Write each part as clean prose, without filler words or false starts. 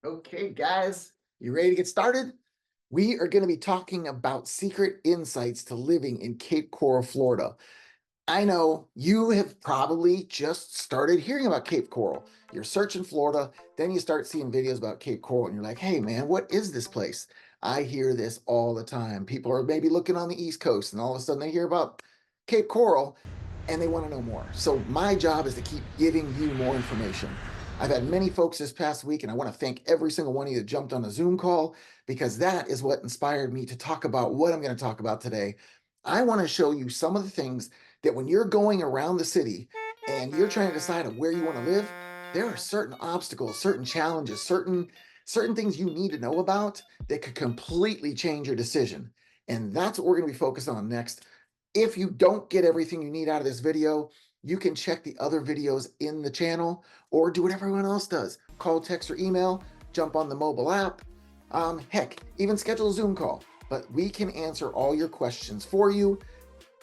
Okay, guys, you ready to get started? We are going to be talking about secret insights to living in Cape Coral, Florida. I know you have probably just started hearing about Cape Coral. You're searching Florida, then you start seeing videos about Cape Coral, and you're like, hey, man, what is this place? I hear this all the time. People are maybe looking on the East Coast, and all of a sudden they hear about Cape Coral and they want to know more. So, my job is to keep giving you more information. I've had many folks this past week, and I want to thank every single one of you that jumped on a Zoom call because that is what inspired me to talk about what I'm going to talk about today. I want to show you some of the things that when you're going around the city and you're trying to decide on where you want to live, there are certain obstacles, certain challenges, certain things you need to know about that could completely change your decision. And that's what we're going to be focused on next. If you don't get everything you need out of this video, you can check the other videos in the channel or do what everyone else does. Call, text, or email, jump on the mobile app. Heck, even schedule a Zoom call. But we can answer all your questions for you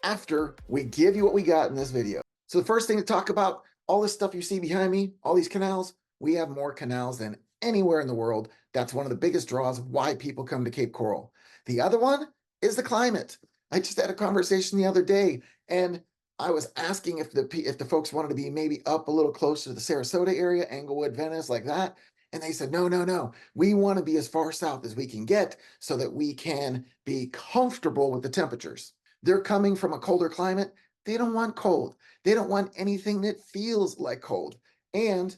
after we give you what we got in this video. So the first thing to talk about, all this stuff you see behind me, all these canals, we have more canals than anywhere in the world. That's one of the biggest draws of why people come to Cape Coral. The other one is the climate. I just had a conversation the other day, and I was asking if the folks wanted to be maybe up a little closer to the Sarasota area, Englewood, Venice, like that. And they said, no, no, no. We want to be as far south as we can get so that we can be comfortable with the temperatures. They're coming from a colder climate. They don't want cold. They don't want anything that feels like cold. And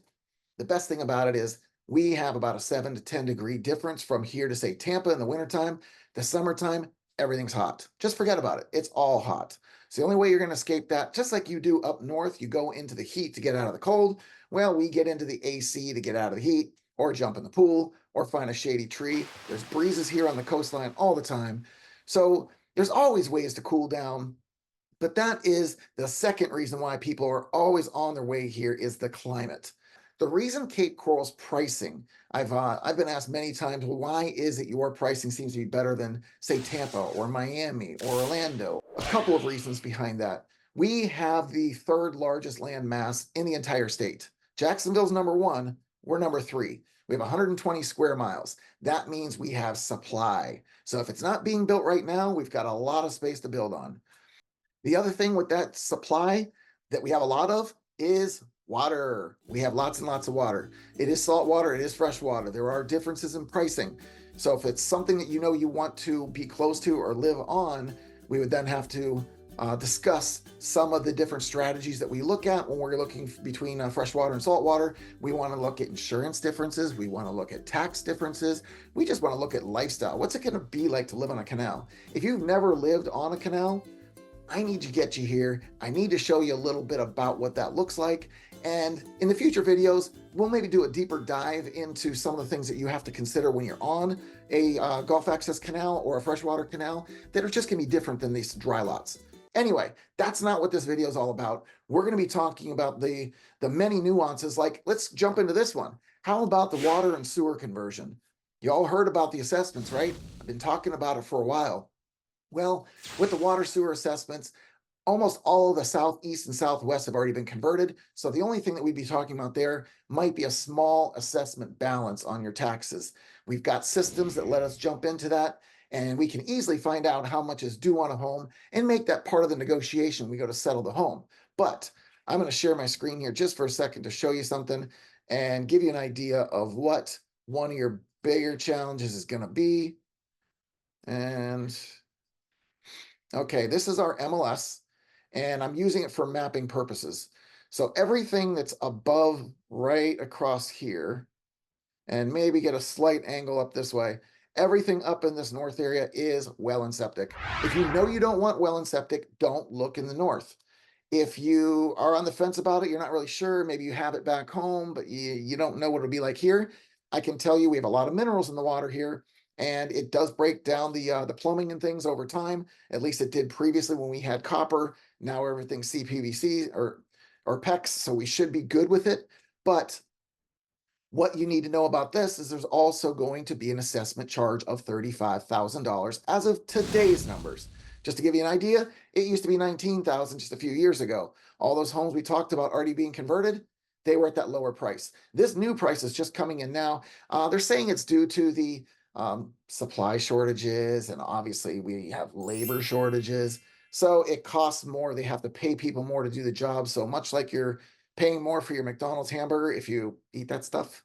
the best thing about it is we have about a 7 to 10 degree difference from here to, say, Tampa in the wintertime. The summertime, everything's hot. Just forget about it. It's all hot. So the only way you're going to escape that, just like you do up north, you go into the heat to get out of the cold. Well, we get into the AC to get out of the heat, or jump in the pool, or find a shady tree. There's breezes here on the coastline all the time. So there's always ways to cool down. But that is the second reason why people are always on their way here is the climate. The reason Cape Coral's pricing, I've been asked many times, well, why is it your pricing seems to be better than, say, Tampa or Miami or Orlando? A couple of reasons behind that. We have the third largest land mass in the entire state. Jacksonville's number one, we're number three. We have 120 square miles. That means we have supply. So if it's not being built right now, we've got a lot of space to build on. The other thing with that supply that we have a lot of is water. We have lots and lots of water. It is salt water, it is fresh water. There are differences in pricing. So if it's something that you know you want to be close to or live on, we would then have to discuss some of the different strategies that we look at when we're looking between freshwater and saltwater. We want to look at insurance differences. We want to look at tax differences. We just want to look at lifestyle. What's it going to be like to live on a canal? If you've never lived on a canal, I need to get you here. I need to show you a little bit about what that looks like. And in the future videos, we'll maybe do a deeper dive into some of the things that you have to consider when you're on a Gulf access canal or a freshwater canal that are just going to be different than these dry lots. Anyway, that's not what this video is all about. We're going to be talking about the many nuances. Like, let's jump into this one. How about the water and sewer conversion? You all heard about the assessments, right? I've been talking about it for a while. Well, with the water sewer assessments, almost all of the southeast and southwest have already been converted. So the only thing that we'd be talking about there might be a small assessment balance on your taxes. We've got systems that let us jump into that, and we can easily find out how much is due on a home and make that part of the negotiation when we go to settle the home. But I'm going to share my screen here just for a second to show you something and give you an idea of what one of your bigger challenges is going to be. And okay, this is our MLS, and I'm using it for mapping purposes. So everything that's above right across here, and maybe get a slight angle up this way, everything up in this north area is well and septic. If you know you don't want well and septic, don't look in the north. If you are on the fence about it, you're not really sure, maybe you have it back home, but you don't know what it'll be like here, I can tell you we have a lot of minerals in the water here, and it does break down the plumbing and things over time. At least it did previously when we had copper. Now everything's CPVC or PEX, so we should be good with it. But what you need to know about this is there's also going to be an assessment charge of $35,000 as of today's numbers. Just to give you an idea, it used to be $19,000 just a few years ago. All those homes we talked about already being converted, they were at that lower price. This new price is just coming in now. They're saying it's due to the supply shortages, and obviously we have labor shortages. So it costs more. They have to pay people more to do the job. So much like you're paying more for your McDonald's hamburger if you eat that stuff.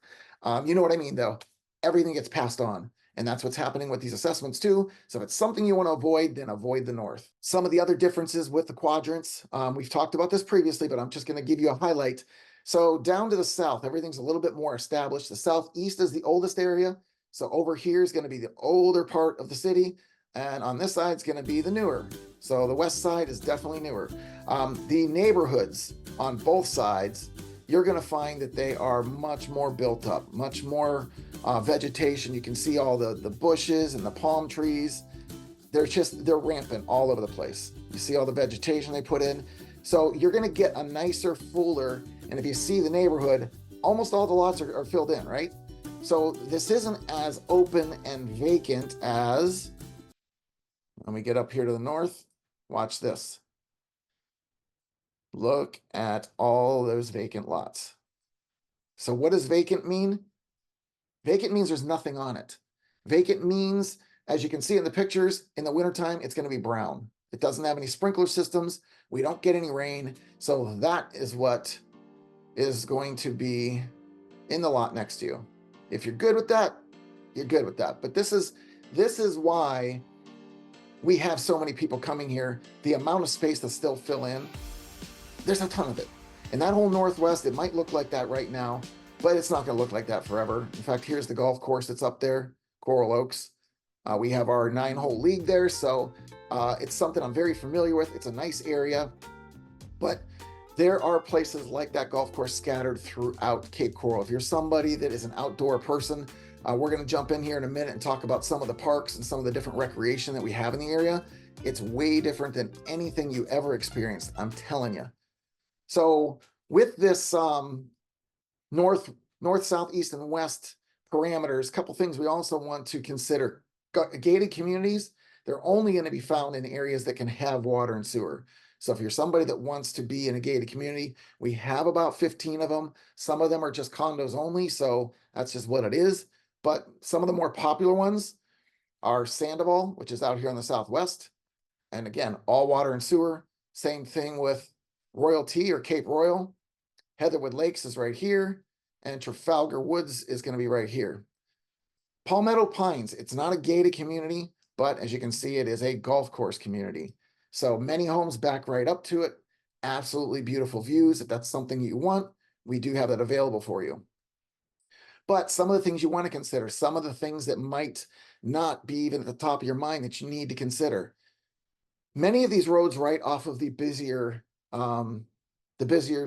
You know what I mean, though? Everything gets passed on. And that's what's happening with these assessments too. So if it's something you want to avoid, then avoid the north. Some of the other differences with the quadrants, we've talked about this previously, but I'm just going to give you a highlight. So down to the south, everything's a little bit more established. The southeast is the oldest area. So over here is going to be the older part of the city. And on this side is going to be the newer. So the west side is definitely newer. The neighborhoods on both sides, you're going to find that they are much more built up, much more vegetation. You can see all the bushes and the palm trees. They're rampant all over the place. You see all the vegetation they put in. So you're going to get a nicer, fuller, and if you see the neighborhood, almost all the lots are filled in, right? So this isn't as open and vacant as, when we get up here to the north, watch this. Look at all those vacant lots. So what does vacant mean? Vacant means there's nothing on it. Vacant means, as you can see in the pictures, in the wintertime, it's going to be brown. It doesn't have any sprinkler systems. We don't get any rain. So that is what is going to be in the lot next to you. If you're good with that, you're good with that. But this is why we have so many people coming here. The amount of space to still fill in, there's a ton of it. And that whole Northwest, it might look like that right now, but it's not going to look like that forever. In fact, here's the golf course that's up there, Coral Oaks. We have our 9-hole league there, so it's something I'm very familiar with. It's a nice area, but there are places like that golf course scattered throughout Cape Coral. If you're somebody that is an outdoor person, we're going to jump in here in a minute and talk about some of the parks and some of the different recreation that we have in the area. It's way different than anything you ever experienced, I'm telling you. So with this north, south, east, and west parameters, a couple things we also want to consider. Gated communities, they're only going to be found in areas that can have water and sewer. So if you're somebody that wants to be in a gated community, we have about 15 of them. Some of them are just condos only, so that's just what it is. But some of the more popular ones are Sandoval, which is out here in the southwest. And again, all water and sewer. Same thing with Royalty or Cape Royal. Heatherwood Lakes is right here. And Trafalgar Woods is going to be right here. Palmetto Pines, it's not a gated community, but as you can see, it is a golf course community. So many homes back right up to it. Absolutely beautiful views. If that's something you want, we do have that available for you. But some of the things you want to consider, some of the things that might not be even at the top of your mind that you need to consider. Many of these roads right off of the busier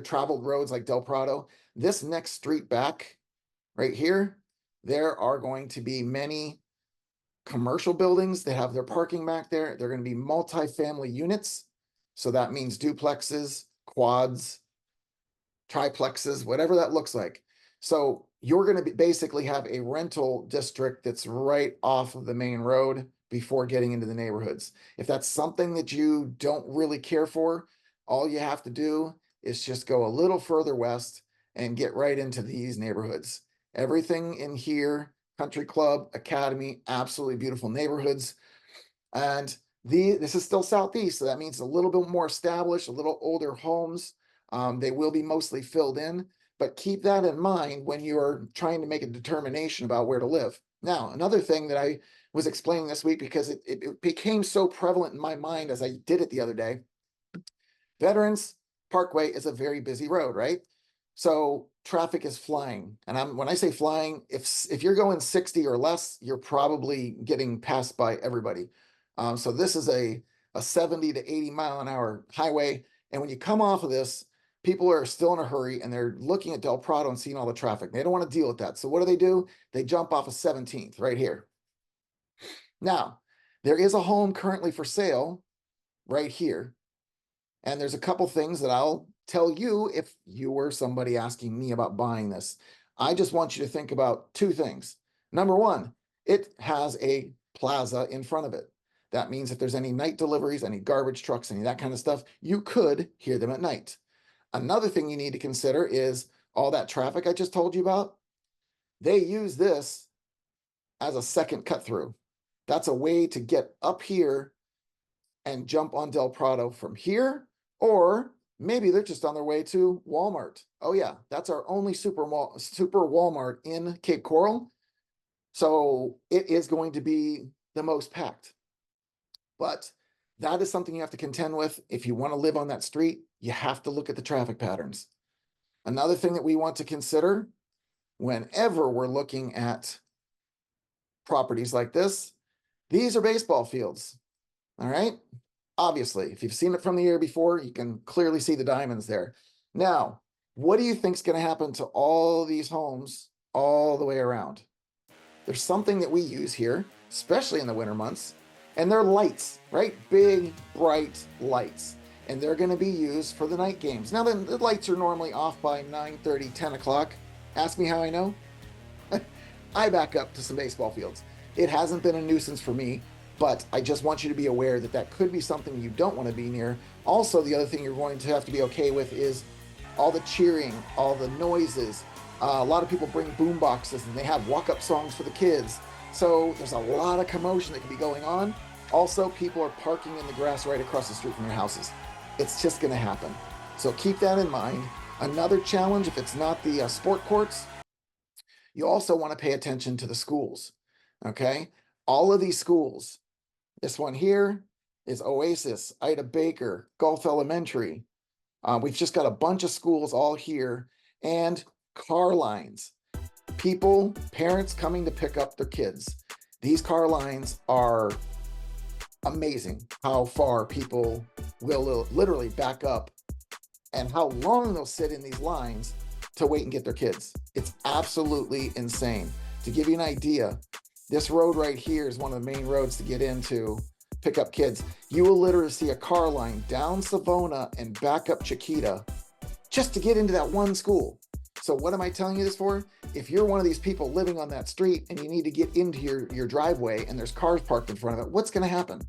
traveled roads like Del Prado, this next street back right here, there are going to be many commercial buildings that have their parking back there. They're going to be multi-family units. So that means duplexes, quads, triplexes, whatever that looks like. So you're going to basically have a rental district that's right off of the main road before getting into the neighborhoods. If that's something that you don't really care for, all you have to do is just go a little further west and get right into these neighborhoods. Everything in here, Country Club, Academy, absolutely beautiful neighborhoods. And this is still southeast, so that means a little bit more established, a little older homes. They will be mostly filled in, but keep that in mind when you're trying to make a determination about where to live. Now, another thing that I was explaining this week, because it became so prevalent in my mind as I did it the other day, Veterans Parkway is a very busy road, right? So traffic is flying. And when I say flying, if you're going 60 or less, you're probably getting passed by everybody. So this is a 70 to 80 mile an hour highway. And when you come off of this, people are still in a hurry and they're looking at Del Prado and seeing all the traffic. They don't want to deal with that. So what do? They jump off of 17th right here. Now, there is a home currently for sale right here. And there's a couple things that I'll tell you if you were somebody asking me about buying this. I just want you to think about two things. Number one, it has a plaza in front of it. That means if there's any night deliveries, any garbage trucks, any of that kind of stuff, you could hear them at night. Another thing you need to consider is all that traffic I just told you about, they use this as a second cut through. That's a way to get up here and jump on Del Prado from here, or maybe they're just on their way to Walmart. Oh yeah, that's our only super Walmart in Cape Coral. So it is going to be the most packed. But that is something you have to contend with. If you want to live on that street, you have to look at the traffic patterns. Another thing that we want to consider whenever we're looking at properties like this, these are baseball fields. All right. Obviously, if you've seen it from the air before, you can clearly see the diamonds there. Now, what do you think is going to happen to all these homes all the way around? There's something that we use here, especially in the winter months, and they're lights, right? Big, bright lights. And they're going to be used for the night games. Now, the lights are normally off by 9:30, 10 o'clock. Ask me how I know. I back up to some baseball fields. It hasn't been a nuisance for me, but I just want you to be aware that that could be something you don't want to be near. Also, the other thing you're going to have to be okay with is all the cheering, all the noises. A lot of people bring boom boxes and they have walk-up songs for the kids. So there's a lot of commotion that can be going on. Also, people are parking in the grass right across the street from your houses. It's just going to happen. So keep that in mind. Another challenge, if it's not the sport courts, you also want to pay attention to the schools. Okay? All of these schools, this one here is Oasis, Ida Baker, Gulf Elementary. We've just got a bunch of schools all here, and car lines. People, parents coming to pick up their kids. These car lines are amazing how far people will literally back up and how long they'll sit in these lines to wait and get their kids. It's absolutely insane. To give you an idea, this road right here is one of the main roads to get into pick up kids. You will literally see a car line down Savona and back up Chiquita just to get into that one school. So what am I telling you this for? If you're one of these people living on that street and you need to get into your driveway and there's cars parked in front of it, what's going to happen?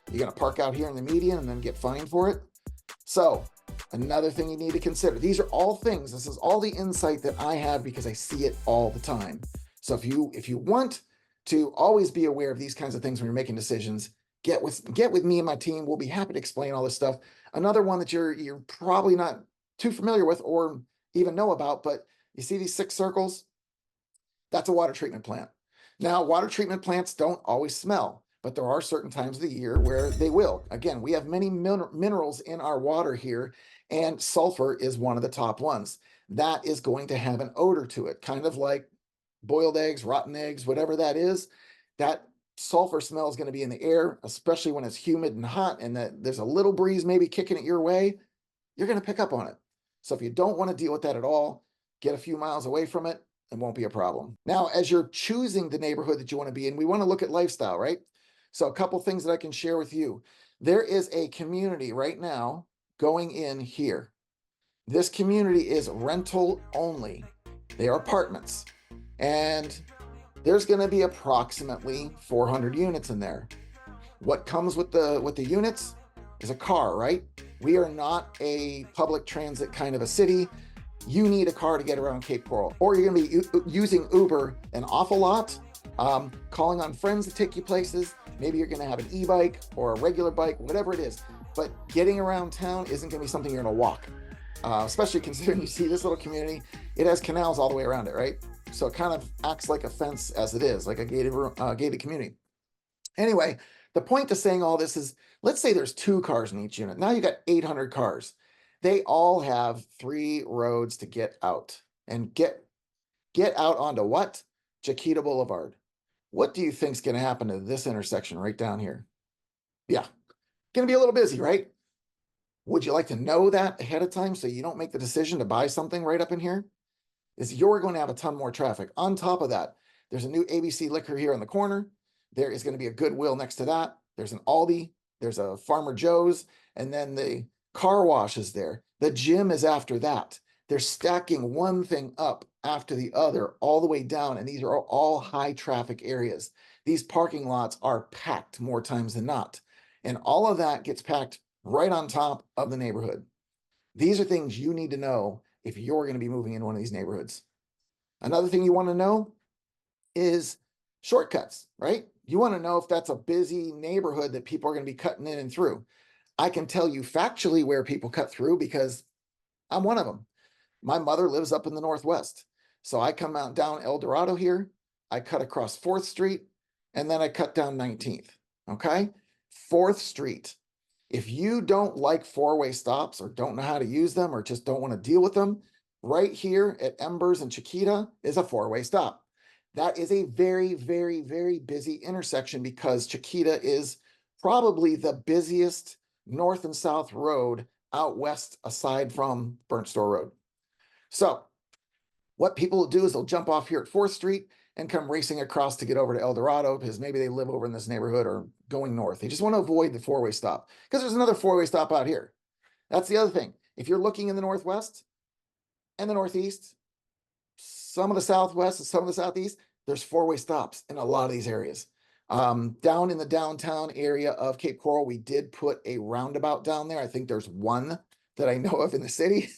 You're going to park out here in the median and then get fined for it? So another thing you need to consider. These are all things. This is all the insight that I have because I see it all the time. So if you want to always be aware of these kinds of things when you're making decisions, get with me and my team. We'll be happy to explain all this stuff. Another one that you're probably not too familiar with or even know about, but you see these 6 circles? That's a water treatment plant. Now, water treatment plants don't always smell, but there are certain times of the year where they will. Again, we have many minerals in our water here, and sulfur is one of the top ones. That is going to have an odor to it, kind of like boiled eggs, rotten eggs, whatever that is. That sulfur smell is going to be in the air, especially when it's humid and hot and that there's a little breeze maybe kicking it your way. You're going to pick up on it. So if you don't want to deal with that at all, get a few miles away from it. It won't be a problem. Now, as you're choosing the neighborhood that you want to be in, we want to look at lifestyle, right? So a couple things that I can share with you. There is a community right now going in here. This community is rental only. They are apartments. And there's going to be approximately 400 units in there. What comes with the units is a car, right? We are not a public transit kind of a city. You need a car to get around Cape Coral, or you're going to be using Uber an awful lot, calling on friends to take you places. Maybe you're going to have an e-bike or a regular bike, whatever it is. But getting around town isn't going to be something you're going to walk, especially considering you see this little community. It has canals all the way around it, right? So it kind of acts like a fence as it is, like a gated community. Anyway, the point to saying all this is, let's say there's 2 cars in each unit. Now you got 800 cars. They all have 3 roads to get out and get out onto what? Chiquita Boulevard. What do you think is going to happen to this intersection right down here? Yeah, going to be a little busy, right? Would you like to know that ahead of time so you don't make the decision to buy something right up in here? Is you're going to have a ton more traffic. On top of that, there's a new ABC Liquor here in the corner. There is going to be a Goodwill next to that. There's an Aldi. There's a Farmer Joe's. And then the car wash is there. The gym is after that. They're stacking one thing up after the other all the way down. And these are all high traffic areas. These parking lots are packed more times than not. And all of that gets packed right on top of the neighborhood. These are things you need to know if you're going to be moving in one of these neighborhoods. Another thing you want to know is shortcuts, right? You want to know if that's a busy neighborhood that people are going to be cutting in and through. I can tell you factually where people cut through because I'm one of them. My mother lives up in the Northwest. So I come out down El Dorado here, I cut across 4th Street, and then I cut down 19th, okay? 4th Street. If you don't like four-way stops or don't know how to use them or just don't want to deal with them, right here at Embers and Chiquita is a four-way stop. That is a very, very, very busy intersection because Chiquita is probably the busiest north and south road out west aside from Burnt Store Road. So what people will do is they'll jump off here at 4th Street and come racing across to get over to El Dorado because maybe they live over in this neighborhood or going north. They just want to avoid the four-way stop because there's another four-way stop out here. That's the other thing. If you're looking in the Northwest and the Northeast, some of the Southwest and some of the Southeast, there's four-way stops in a lot of these areas. Down in the downtown area of Cape Coral, we did put a roundabout down there. I think there's one that I know of in the city.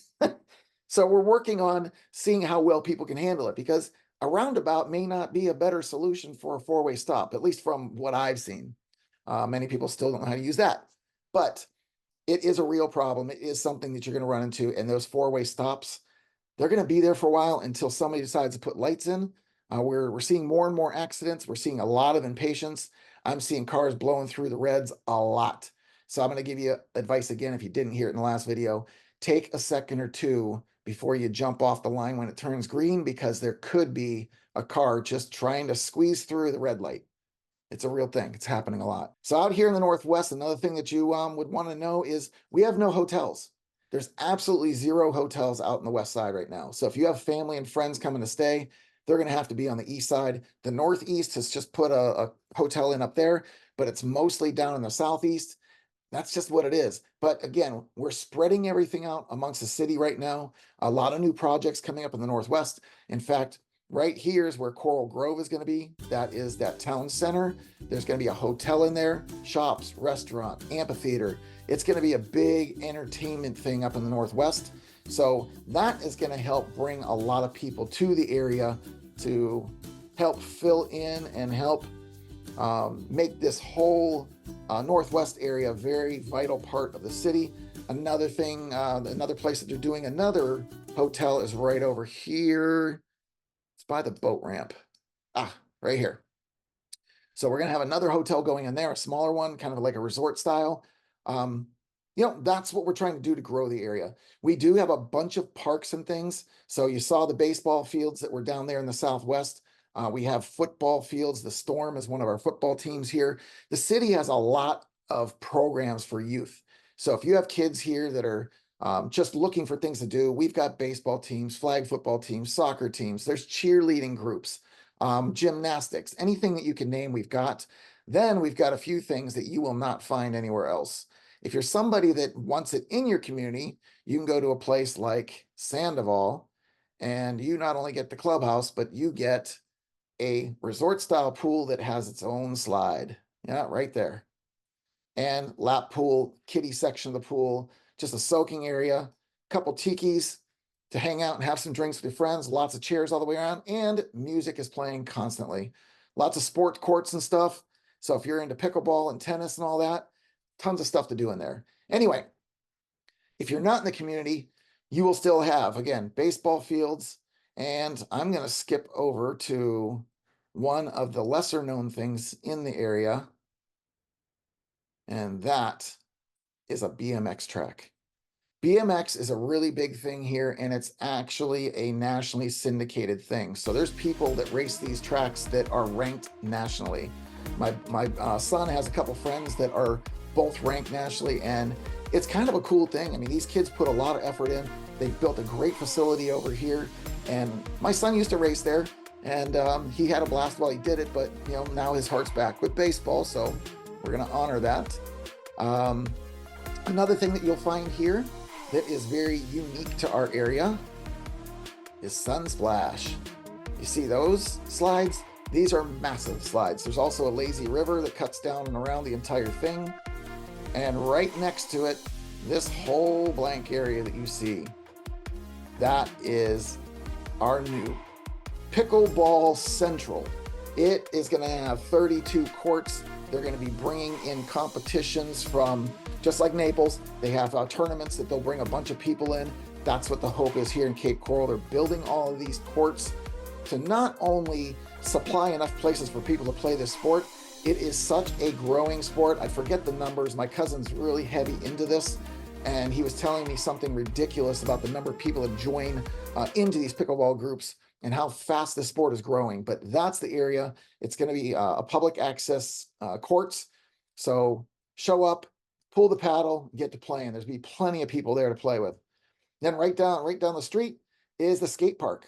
So we're working on seeing how well people can handle it because a roundabout may not be a better solution for a four-way stop, at least from what I've seen. Many people still don't know how to use that, but it is a real problem. It is something that you're going to run into, and those four-way stops, they're going to be there for a while until somebody decides to put lights in. We're seeing more and more accidents. We're seeing a lot of impatience. I'm seeing cars blowing through the reds a lot. So I'm going to give you advice again, if you didn't hear it in the last video, take a second or two before you jump off the line when it turns green, because there could be a car just trying to squeeze through the red light. It's a real thing. It's happening a lot. So out here in the Northwest, another thing that you would want to know is we have no hotels. There's absolutely zero hotels out in the West Side right now. So if you have family and friends coming to stay, they're going to have to be on the East Side. The Northeast has just put a hotel in up there, but it's mostly down in the Southeast. That's just what it is. But again, we're spreading everything out amongst the city right now. A lot of new projects coming up in the Northwest. In fact, right here is where Coral Grove is going to be. That is that town center. There's going to be a hotel in there, shops, restaurant, amphitheater. It's going to be a big entertainment thing up in the Northwest. So that is going to help bring a lot of people to the area to help fill in and help make this whole Northwest area a very vital part of the city. Another thing, another place that they're doing another hotel is right over here. It's by the boat ramp. Right here. So we're going to have another hotel going in there, a smaller one, kind of like a resort style. That's what we're trying to do to grow the area. We do have a bunch of parks and things. So you saw the baseball fields that were down there in the Southwest. We have football fields. The Storm is one of our football teams here. The city has a lot of programs for youth. So if you have kids here that are just looking for things to do, we've got baseball teams, flag football teams, soccer teams. There's cheerleading groups, gymnastics, anything that you can name, we've got. Then we've got a few things that you will not find anywhere else. If you're somebody that wants it in your community, you can go to a place like Sandoval, and you not only get the clubhouse, but you get a resort style pool that has its own slide. Yeah, right there. And lap pool, kiddie section of the pool, just a soaking area, couple tikis to hang out and have some drinks with your friends, lots of chairs all the way around, and music is playing constantly. Lots of sport courts and stuff. So if you're into pickleball and tennis and all that, tons of stuff to do in there. Anyway, if you're not in the community, you will still have, again, baseball fields. And I'm going to skip over to one of the lesser known things in the area. And that is a BMX track. BMX is a really big thing here, and it's actually a nationally syndicated thing. So there's people that race these tracks that are ranked nationally. My son has a couple friends that are both ranked nationally, and it's kind of a cool thing. I mean, these kids put a lot of effort in. They've built a great facility over here, and my son used to race there, and he had a blast while he did it, but now his heart's back with baseball, so we're going to honor that. Another thing that you'll find here that is very unique to our area is Sunsplash. You see those slides? These are massive slides. There's also a lazy river that cuts down and around the entire thing. And right next to it, this whole blank area that you see, that is our new Pickleball Central. It is going to have 32 courts. They're going to be bringing in competitions from, just like Naples, they have tournaments that they'll bring a bunch of people in. That's what the hope is here in Cape Coral. They're building all of these courts to not only supply enough places for people to play this sport, it is such a growing sport. I forget the numbers. My cousin's really heavy into this, and he was telling me something ridiculous about the number of people that join into these pickleball groups and how fast the sport is growing. But that's the area. It's going to be a public access courts. So show up, pull the paddle, get to playing. There's going to be plenty of people there to play with. Then right down the street is the skate park.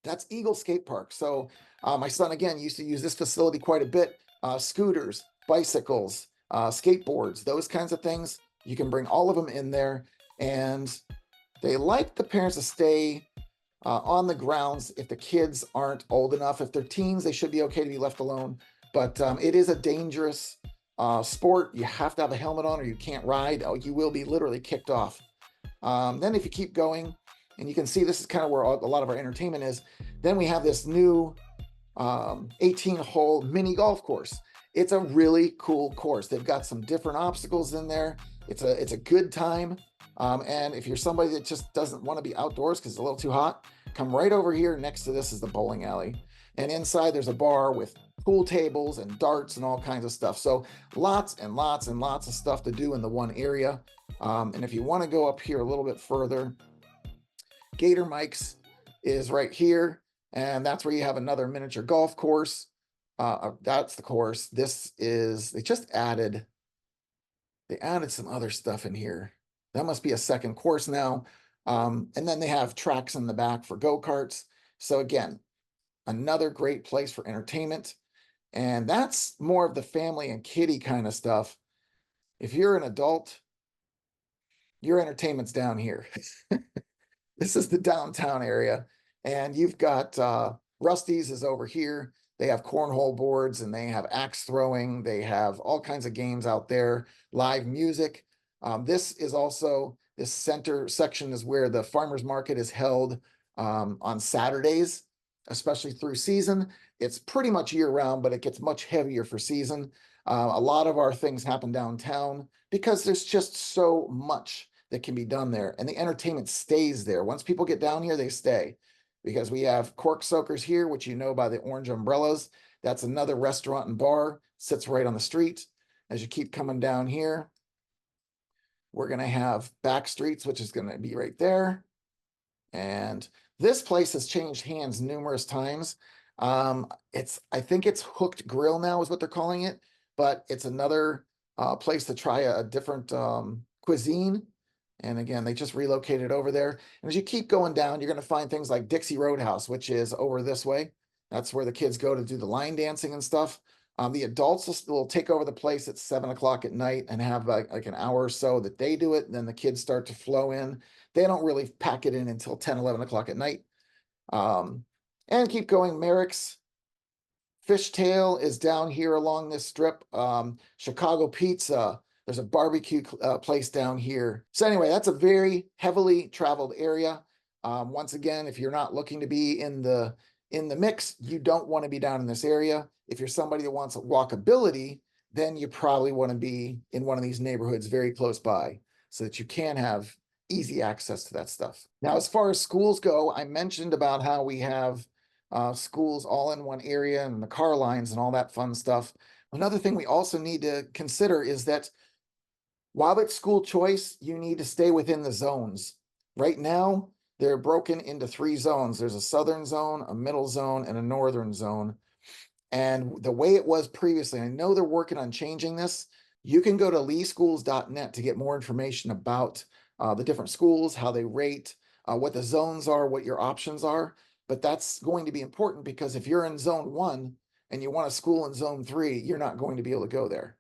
That's Eagle Skate Park. So my son, again, used to use this facility quite a bit. Scooters, bicycles, skateboards, those kinds of things. You can bring all of them in there. And they like the parents to stay on the grounds if the kids aren't old enough. If they're teens, they should be okay to be left alone. But it is a dangerous sport. You have to have a helmet on or you can't ride. Oh, you will be literally kicked off. Then if you keep going, and you can see this is kind of where a lot of our entertainment is, then we have this new 18-hole mini golf course. It's a really cool course. They've got some different obstacles in there. It's a good time. And if you're somebody that just doesn't want to be outdoors because it's a little too hot, come right over here. Next to this is the bowling alley. And inside there's a bar with pool tables and darts and all kinds of stuff. So lots and lots and lots of stuff to do in the one area. And if you want to go up here a little bit further, Gator Mike's is right here. And that's where you have another miniature golf course. That's the course. This is, they added some other stuff in here. That must be a second course now. And then they have tracks in the back for go-karts. So again, another great place for entertainment. And that's more of the family and kiddie kind of stuff. If you're an adult, your entertainment's down here. This is the downtown area. And you've got Rusty's is over here. They have cornhole boards and they have axe throwing. They have all kinds of games out there, live music. This is also, this center section is where the farmers market is held on Saturdays, especially through season. It's pretty much year round, but it gets much heavier for season. A lot of our things happen downtown because there's just so much that can be done there, and the entertainment stays there. Once people get down here, they stay, because we have Cork Soakers here, which you know by the orange umbrellas. That's another restaurant and bar, sits right on the street. As you keep coming down here, we're going to have Back Streets, which is going to be right there. And this place has changed hands numerous times. I think it's Hooked Grill now is what they're calling it, but it's another place to try a different cuisine. And again, they just relocated over there. And as you keep going down, you're going to find things like Dixie Roadhouse, which is over this way. That's where the kids go to do the line dancing and stuff. The adults will take over the place at 7 o'clock at night and have like an hour or so that they do it. And then the kids start to flow in. They don't really pack it in until 10, 11 o'clock at night. And keep going. Merrick's Fishtail is down here along this strip. Chicago Pizza. There's a barbecue place down here. So anyway, that's a very heavily traveled area. Once again, if you're not looking to be in the mix, you don't want to be down in this area. If you're somebody that wants walkability, then you probably want to be in one of these neighborhoods very close by so that you can have easy access to that stuff. Now, as far as schools go, I mentioned about how we have schools all in one area and the car lines and all that fun stuff. Another thing we also need to consider is that while it's school choice, you need to stay within the zones. Right now, they're broken into 3 zones. There's a southern zone, a middle zone, and a northern zone. And the way it was previously, I know they're working on changing this. You can go to leeschools.net to get more information about the different schools, how they rate, what the zones are, what your options are. But that's going to be important because if you're in zone 1 and you want a school in zone 3, you're not going to be able to go there.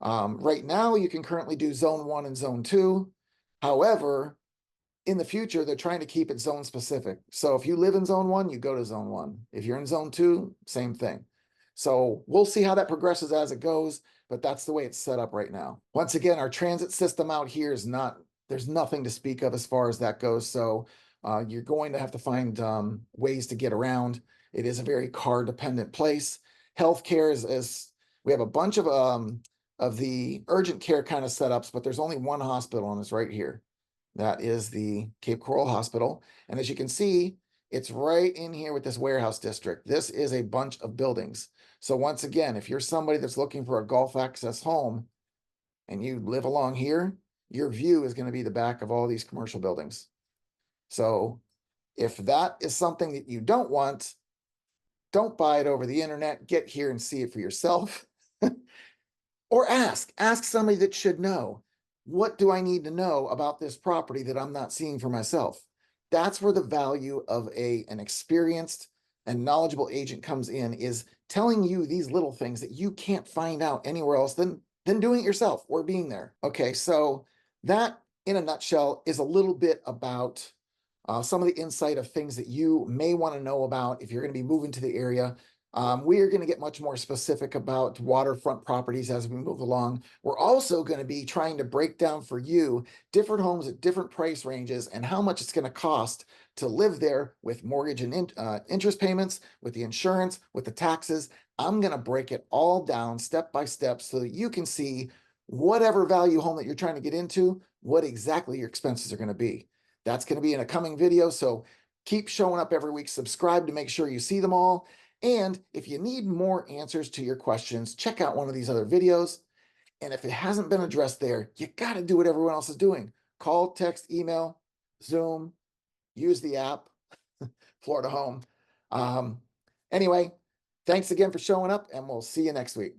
Right now, you can currently do zone 1 and zone 2. However, in the future, they're trying to keep it zone specific. So if you live in zone 1, you go to zone 1. If you're in zone 2, same thing. So we'll see how that progresses as it goes, but that's the way it's set up right now. Once again, our transit system out here is not, there's nothing to speak of as far as that goes. So You're going to have to find ways to get around. It is a very car dependent place. Healthcare is we have a bunch of the urgent care kind of setups, but there's only one hospital and it's right here. That is the Cape Coral Hospital. And as you can see, it's right in here with this warehouse district. This is a bunch of buildings. So once again, if you're somebody that's looking for a golf access home and you live along here, your view is going to be the back of all these commercial buildings. So if that is something that you don't want, don't buy it over the internet. Get here and see it for yourself. Or ask somebody that should know. What do I need to know about this property that I'm not seeing for myself? That's where the value of an experienced and knowledgeable agent comes in, is telling you these little things that you can't find out anywhere else than doing it yourself or being there. Okay, so that in a nutshell is a little bit about some of the insight of things that you may want to know about if you're going to be moving to the area. We are going to get much more specific about waterfront properties as we move along. We're also going to be trying to break down for you different homes at different price ranges and how much it's going to cost to live there with mortgage and interest payments, with the insurance, with the taxes. I'm going to break it all down step by step so that you can see whatever value home that you're trying to get into, what exactly your expenses are going to be. That's going to be in a coming video, so keep showing up every week. Subscribe to make sure you see them all. And if you need more answers to your questions, check out one of these other videos. And if it hasn't been addressed there, you got to do what everyone else is doing. Call, text, email, Zoom, use the app, Florida Home. Anyway, thanks again for showing up, and we'll see you next week.